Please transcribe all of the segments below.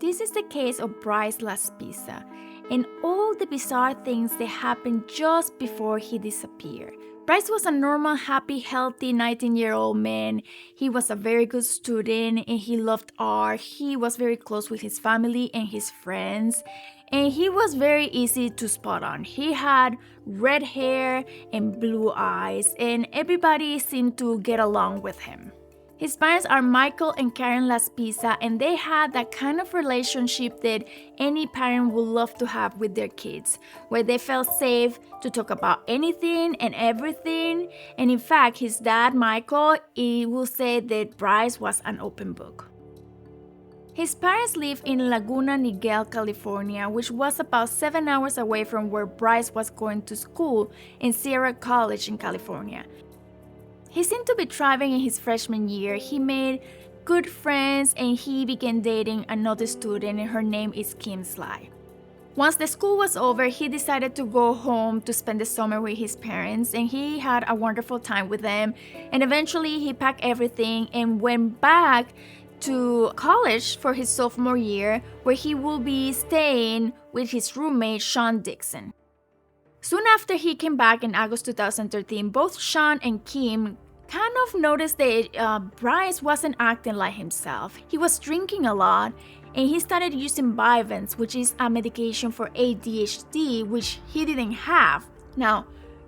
This is the case of Bryce Laspisa and all the bizarre things that happened just before he disappeared. Bryce was a normal, happy, healthy 19-year-old man. He was a very good student and he loved art. He was very close with his family and his friends. And he was very easy to spot on. He had red hair and blue eyes, and everybody seemed to get along with him. His parents are Michael and Karen Laspisa, and they had that kind of relationship that any parent would love to have with their kids, where they felt safe to talk about anything and everything. And in fact, his dad, Michael, he will say that Bryce was an open book. His parents lived in Laguna Niguel, California, which was about 7 hours away from where Bryce was going to school in Sierra College in California. He seemed to be thriving in his freshman year. He made good friends and he began dating another student, and her name is Kim Sly. Once the school was over, he decided to go home to spend the summer with his parents, and he had a wonderful time with them. And eventually he packed everything and went back to college for his sophomore year, where he will be staying with his roommate, Sean Dixon. Soon after he came back in August 2013, both Sean and Kim kind of noticed that Bryce wasn't acting like himself. He was drinking a lot, and he started using Vyvanse, which is a medication for ADHD, which he didn't have. Now,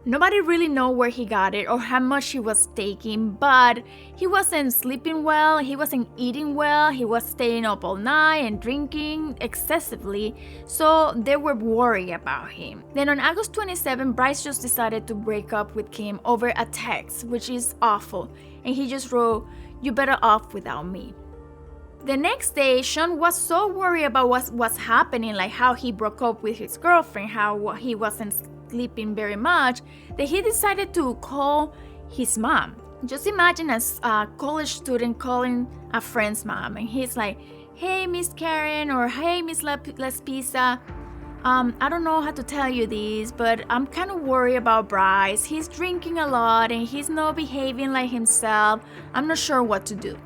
nobody really knows where he got it or how much he was taking, but he wasn't sleeping well, he wasn't eating well, he was staying up all night and drinking excessively, so they were worried about him. Then on August 27, Bryce just decided to break up with Kim over a text, which is awful, and he just wrote, "You better off without me." The next day, Sean was so worried about what's happening, like how he broke up with his girlfriend, how he wasn't sleeping very much, that he decided to call his mom. Just imagine a college student calling a friend's mom, and he's like, "Hey, Miss Karen," or "Hey, Miss Laspisa, I don't know how to tell you this, but I'm kind of worried about Bryce. He's drinking a lot and he's not behaving like himself. I'm not sure what to do."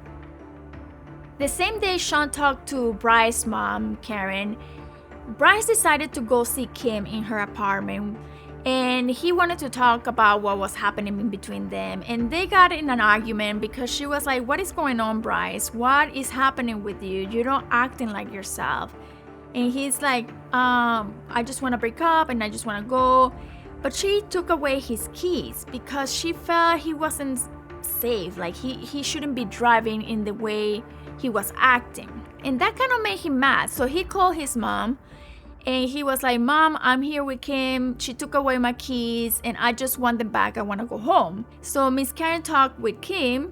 The same day Sean talked to Bryce's mom, Karen, Bryce decided to go see Kim in her apartment, and he wanted to talk about what was happening in between them. And they got in an argument because she was like, "What is going on, Bryce? What is happening with you? You're not acting like yourself." And he's like, "I just want to break up and I just want to go." But she took away his keys because she felt he wasn't safe, like he shouldn't be driving in the way he was acting. And that kind of made him mad. So he called his mom. And he was like, "Mom, I'm here with Kim. She took away my keys and I just want them back. I want to go home." So Miss Karen talked with Kim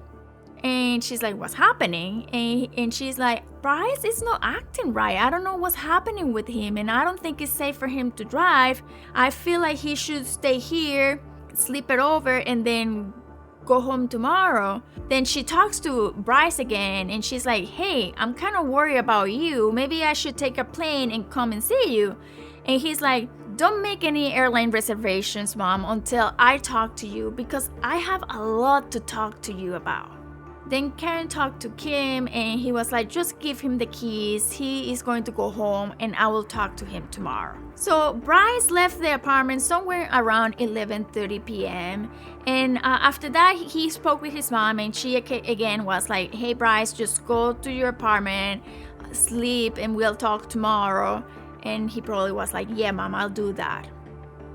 and she's like, "What's happening?" And she's like, "Bryce is not acting right. I don't know what's happening with him and I don't think it's safe for him to drive. I feel like he should stay here, sleep it over, and then go home tomorrow." Then she talks to Bryce again and she's like, "Hey, I'm kind of worried about you. Maybe I should take a plane and come and see you." And he's like, "Don't make any airline reservations, Mom, until I talk to you because I have a lot to talk to you about." Then Karen talked to Kim and he was like, "Just give him the keys. He is going to go home and I will talk to him tomorrow." So Bryce left the apartment somewhere around 11:30 p.m. And after that, he spoke with his mom and she again was like, "Hey, Bryce, just go to your apartment, sleep, and we'll talk tomorrow." And he probably was like, "Yeah, Mom, I'll do that."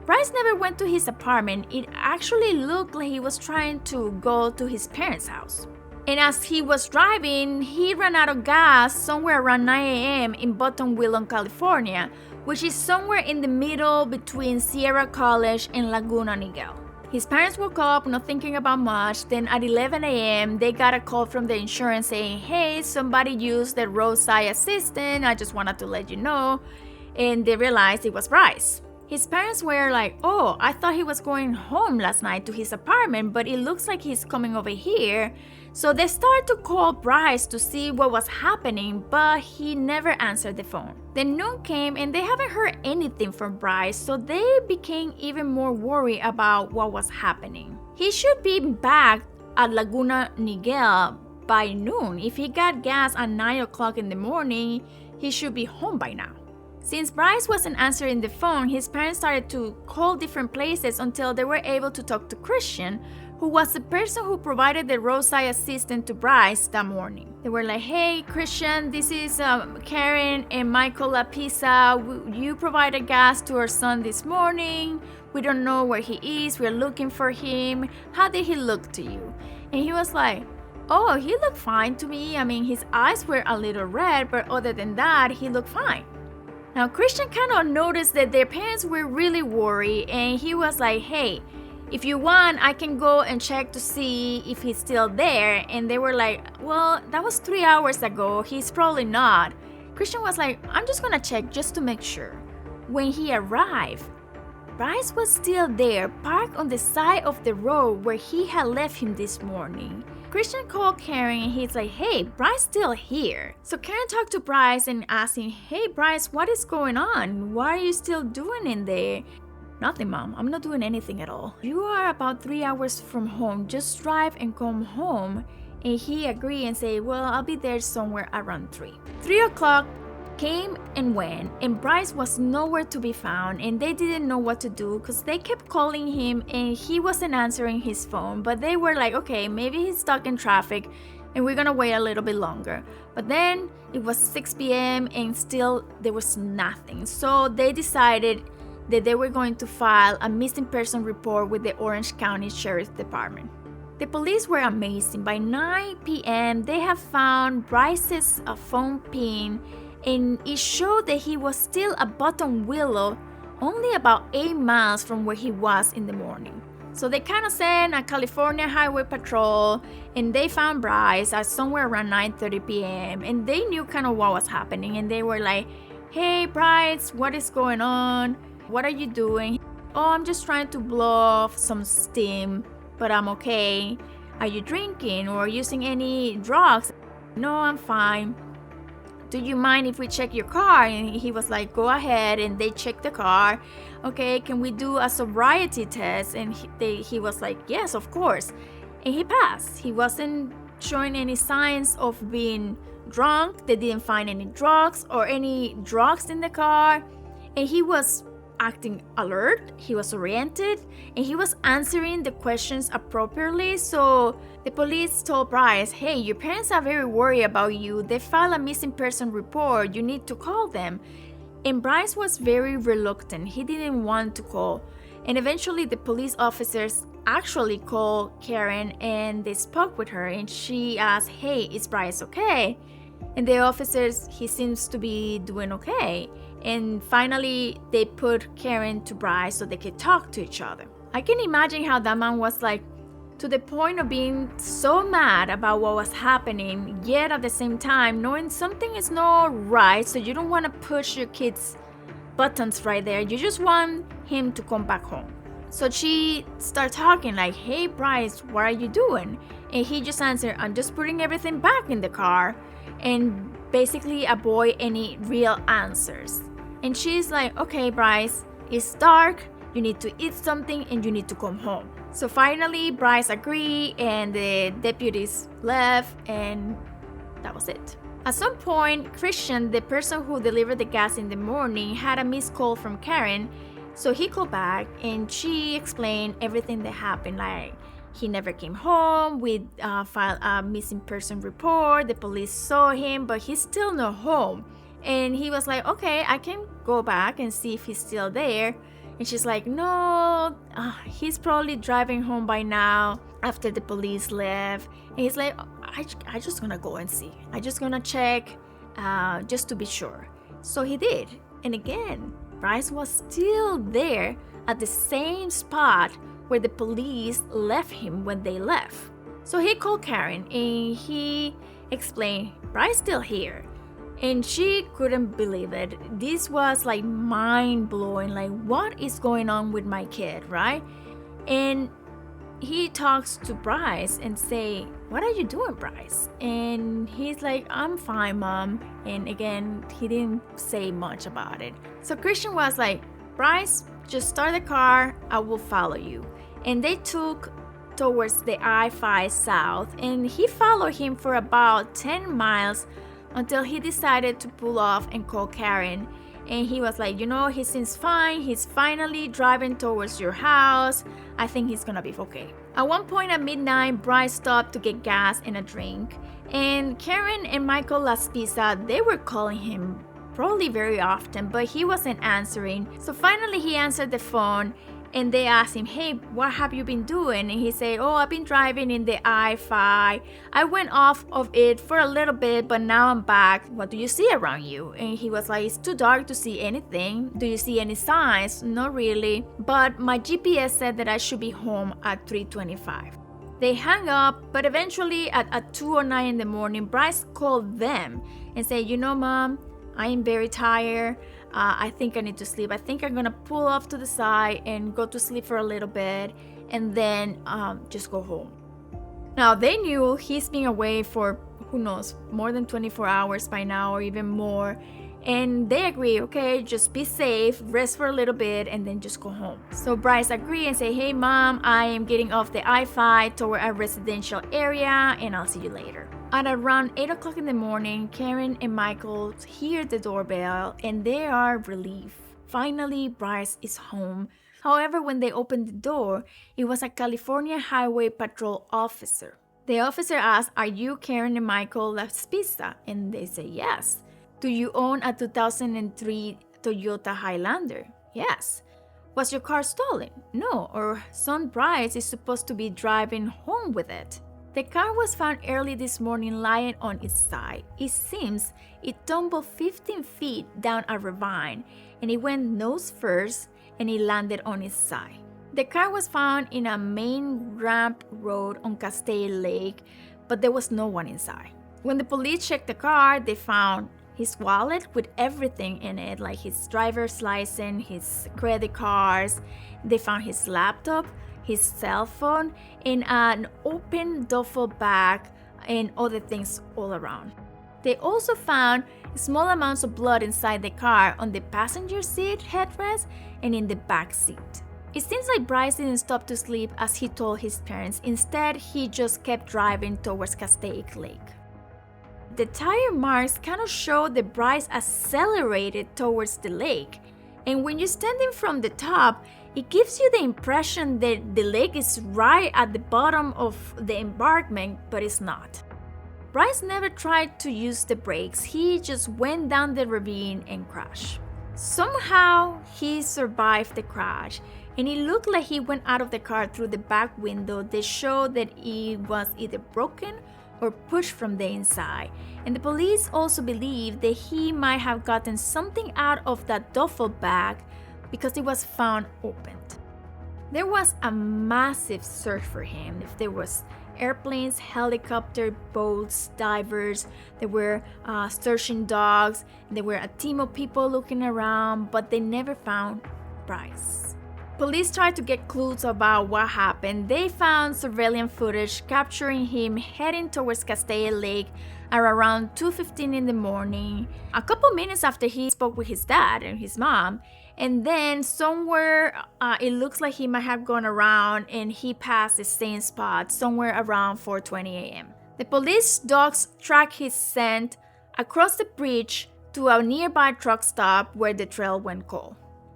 Bryce never went to his apartment. It actually looked like he was trying to go to his parents' house. And as he was driving, he ran out of gas somewhere around 9 a.m. in Buttonwillow, California, which is somewhere in the middle between Sierra College and Laguna Niguel. His parents woke up, not thinking about much. Then at 11 a.m., they got a call from the insurance saying, "Hey, somebody used the roadside assistant. I just wanted to let you know." And they realized it was Bryce. His parents were like, "Oh, I thought he was going home last night to his apartment, but it looks like he's coming over here." So they started to call Bryce to see what was happening, but he never answered the phone. Then noon came and they haven't heard anything from Bryce, so they became even more worried about what was happening. He should be back at Laguna Niguel by noon. If he got gas at 9 o'clock in the morning, he should be home by now. Since Bryce wasn't answering the phone, his parents started to call different places until they were able to talk to Christian, who was the person who provided the roadside assistance to Bryce that morning. They were like, hey, Christian, this is Karen and Michael Lapisa. You provided gas to our son this morning. We don't know where he is. We're looking for him. How did he look to you? And he was like, oh, he looked fine to me. I mean, his eyes were a little red, but other than that, he looked fine. Now, Christian kind of noticed that their parents were really worried, and he was like, hey, if you want, I can go and check to see if he's still there. And they were like, well, that was 3 hours ago. He's probably not. Christian was like, I'm just gonna check just to make sure. When he arrived, Bryce was still there, parked on the side of the road where he had left him this morning. Christian called Karen and he's like, hey, Bryce still here. So Karen talked to Bryce and asked him, hey Bryce, what is going on? What are you still doing in there? Nothing, Mom. I'm not doing anything at all. You are about 3 hours from home. Just drive and come home. And he agreed and said, well, I'll be there somewhere around 3. 3 o'clock came and went, and Bryce was nowhere to be found, and they didn't know what to do because they kept calling him and he wasn't answering his phone. But they were like, okay, maybe he's stuck in traffic and we're gonna wait a little bit longer. But then it was 6 p.m. and still there was nothing. So they decided that they were going to file a missing person report with the Orange County Sheriff's Department. The police were amazing. By 9 p.m. they have found Bryce's phone pin, and it showed that he was still at Buttonwillow, only about 8 miles from where he was in the morning. So they kind of sent a California Highway Patrol, and they found Bryce at somewhere around 9:30 p.m. and they knew kind of what was happening, and they were like, hey Bryce, what is going on? What are you doing? Oh, I'm just trying to blow off some steam, but I'm okay. Are you drinking or using any drugs? No, I'm fine. Do you mind if we check your car? And he was like, go ahead. And they checked the car. Okay, can we do a sobriety test? And he was like, yes, of course. And he passed. He wasn't showing any signs of being drunk. They didn't find any drugs or any drugs in the car. And he was acting alert, he was oriented, and he was answering the questions appropriately. So the police told Bryce, hey, your parents are very worried about you. They filed a missing person report. You need to call them. And Bryce was very reluctant. He didn't want to call. And eventually the police officers actually called Karen and they spoke with her, and she asked, hey, is Bryce okay? And the officers, he seems to be doing okay. And finally, they put Karen to Bryce so they could talk to each other. I can imagine how that man was like, to the point of being so mad about what was happening, yet at the same time, knowing something is not right, so you don't want to push your kid's buttons right there. You just want him to come back home. So she started talking like, hey, Bryce, what are you doing? And he just answered, I'm just putting everything back in the car, and basically avoid any real answers. And she's like, okay, Bryce, it's dark, you need to eat something, and you need to come home. So finally, Bryce agreed, and the deputies left, and that was it. At some point, Christian, the person who delivered the gas in the morning, had a missed call from Karen. So he called back, and she explained everything that happened, like he never came home, we filed a missing person report, the police saw him, but he's still not home. And he was like, okay, I can go back and see if he's still there. And she's like, no, he's probably driving home by now after the police left. And he's like, I just gonna go and see. I just gonna check just to be sure. So he did. And again, Bryce was still there at the same spot where the police left him when they left. So he called Karen and he explained, Bryce still here. And she couldn't believe it. This was like mind-blowing. Like, what is going on with my kid, right? And he talks to Bryce and say, what are you doing, Bryce? And he's like, I'm fine, Mom. And again, he didn't say much about it. So Christian was like, Bryce, just start the car. I will follow you. And they took towards the I-5 south. And he followed him for about 10 miles until he decided to pull off and call Karen. And he was like, he seems fine. He's finally driving towards your house. I think he's gonna be okay. At one point at midnight, Bryce stopped to get gas and a drink. And Karen and Michael Laspisa, they were calling him probably very often, but he wasn't answering. So finally he answered the phone and they asked him, hey, what have you been doing? And he said, oh, I've been driving in the I-5. I went off of it for a little bit, but now I'm back. What do you see around you? And he was like, it's too dark to see anything. Do you see any signs? Not really. But my GPS said that I should be home at 3:25. They hung up, but eventually at 2:09 in the morning, Bryce called them and said, Mom, I am very tired. I think I need to sleep. I think I'm gonna pull off to the side and go to sleep for a little bit and then just go home. Now they knew he's been away for, who knows, more than 24 hours by now or even more. And they agree, okay, just be safe, rest for a little bit, and then just go home. So Bryce agreed and said, hey mom, I am getting off the I-5 toward a residential area and I'll see you later. At around 8 o'clock in the morning, Karen and Michael hear the doorbell and they are relieved. Finally, Bryce is home. However, when they opened the door, it was a California Highway Patrol officer. The officer asked, are you Karen and Michael Laspisa? And they say yes. Do you own a 2003 Toyota Highlander? Yes. Was your car stolen? No, our son Bryce is supposed to be driving home with it. The car was found early this morning lying on its side. It seems it tumbled 15 feet down a ravine and it went nose first and it landed on its side. The car was found in a main ramp road on Castaic Lake, but there was no one inside. When the police checked the car, they found his wallet with everything in it, like his driver's license, his credit cards. They found his laptop, his cell phone, and an open duffel bag and other things all around. They also found small amounts of blood inside the car on the passenger seat headrest and in the back seat. It seems like Bryce didn't stop to sleep as he told his parents. Instead, he just kept driving towards Castaic Lake. The tire marks kind of show that Bryce accelerated towards the lake. And when you're standing from the top, it gives you the impression that the lake is right at the bottom of the embankment, but it's not. Bryce never tried to use the brakes. He just went down the ravine and crashed. Somehow, he survived the crash, and it looked like he went out of the car through the back window that showed that it was either broken or pushed from the inside. And the police also believe that he might have gotten something out of that duffel bag because it was found opened. There was a massive search for him. If there was airplanes, helicopter, boats, divers, there were searching dogs, there were a team of people looking around, but they never found Bryce. Police tried to get clues about what happened. They found surveillance footage capturing him heading towards Castaic Lake at around 2:15 in the morning, a couple minutes after he spoke with his dad and his mom. And then somewhere, it looks like he might have gone around and he passed the same spot somewhere around 4:20 a.m. The police dogs tracked his scent across the bridge to a nearby truck stop where the trail went cold.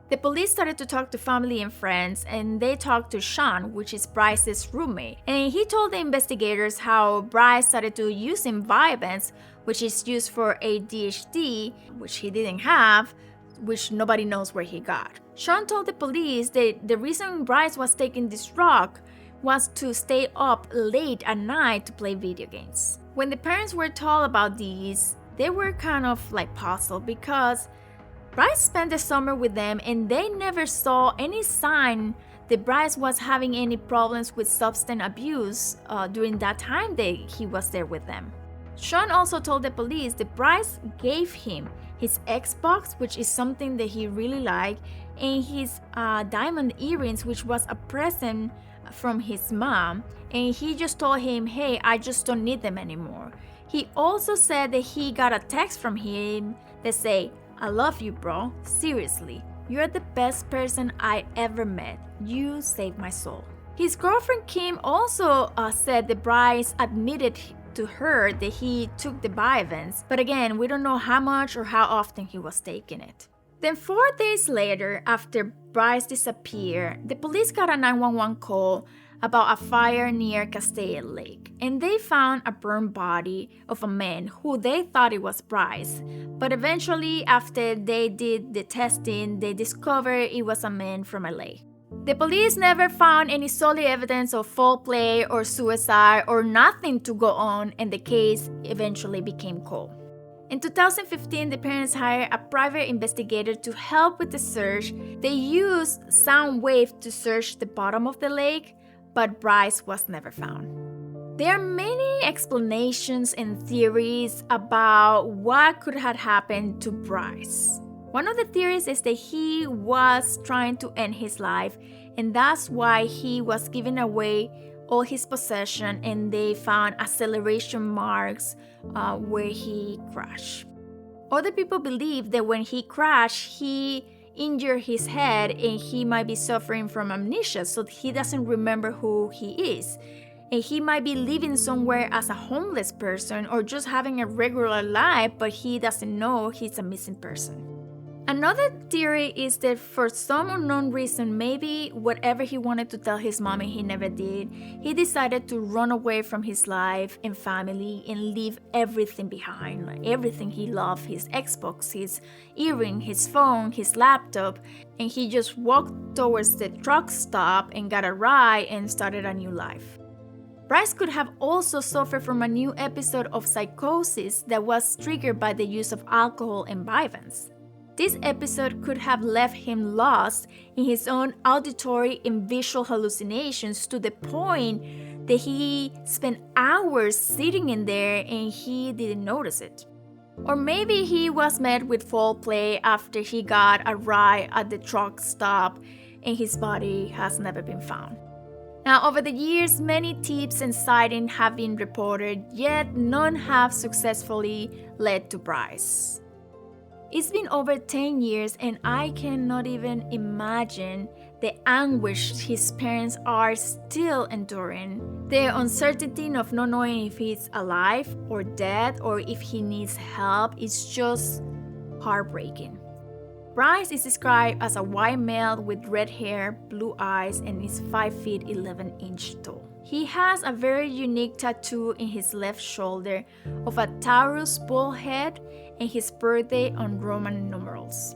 The police started to talk to family and friends, and they talked to Sean, which is Bryce's roommate. And he told the investigators how Bryce started to use Vyvanse, which is used for ADHD, which he didn't have, which nobody knows where he got. Sean told the police that the reason Bryce was taking this drug was to stay up late at night to play video games. When the parents were told about these, they were kind of like puzzled because Bryce spent the summer with them and they never saw any sign that Bryce was having any problems with substance abuse during that time that he was there with them. Sean also told the police that Bryce gave him his Xbox, which is something that he really liked, and his diamond earrings, which was a present from his mom, and he just told him, hey, I just don't need them anymore. He also said that he got a text from him that say, I love you, bro. Seriously, you're the best person I ever met. You saved my soul. His girlfriend Kim also said that Bryce admitted to her that he took the Vyvanse, but again, we don't know how much or how often he was taking it. Then 4 days later, after Bryce disappeared, the police got a 911 call about a fire near Castaic Lake, and they found a burned body of a man who they thought it was Bryce. But eventually, after they did the testing, they discovered it was a man from LA. The police never found any solid evidence of foul play or suicide or nothing to go on, and the case eventually became cold. In 2015, the parents hired a private investigator to help with the search. They used sound waves to search the bottom of the lake, but Bryce was never found. There are many explanations and theories about what could have happened to Bryce. One of the theories is that he was trying to end his life, and that's why he was giving away all his possession, and they found acceleration marks where he crashed. Other people believe that when he crashed, he injured his head and he might be suffering from amnesia, so he doesn't remember who he is. And he might be living somewhere as a homeless person or just having a regular life, but he doesn't know he's a missing person. Another theory is that for some unknown reason, maybe whatever he wanted to tell his mom and he never did, he decided to run away from his life and family and leave everything behind. Like everything he loved, his Xbox, his earring, his phone, his laptop, and he just walked towards the truck stop and got a ride and started a new life. Bryce could have also suffered from a new episode of psychosis that was triggered by the use of alcohol and Vyvanse. This episode could have left him lost in his own auditory and visual hallucinations to the point that he spent hours sitting in there and he didn't notice it. Or maybe he was met with foul play after he got a ride at the truck stop and his body has never been found. Now, over the years, many tips and sightings have been reported, yet none have successfully led to Bryce. It's been over 10 years and I cannot even imagine the anguish his parents are still enduring. The uncertainty of not knowing if he's alive or dead or if he needs help is just heartbreaking. Bryce is described as a white male with red hair, blue eyes, and is 5 feet 11 inches tall. He has a very unique tattoo in his left shoulder of a Taurus bull head and his birthday on Roman numerals.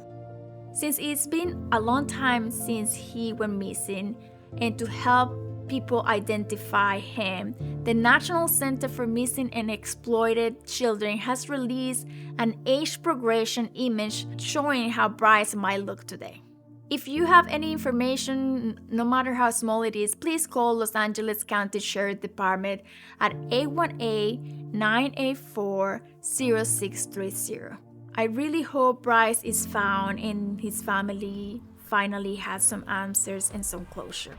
Since it's been a long time since he went missing, and to help people identify him, the National Center for Missing and Exploited Children has released an age progression image showing how Bryce might look today. If you have any information, no matter how small it is, please call Los Angeles County Sheriff Department at 818-984-0630. I really hope Bryce is found and his family finally has some answers and some closure.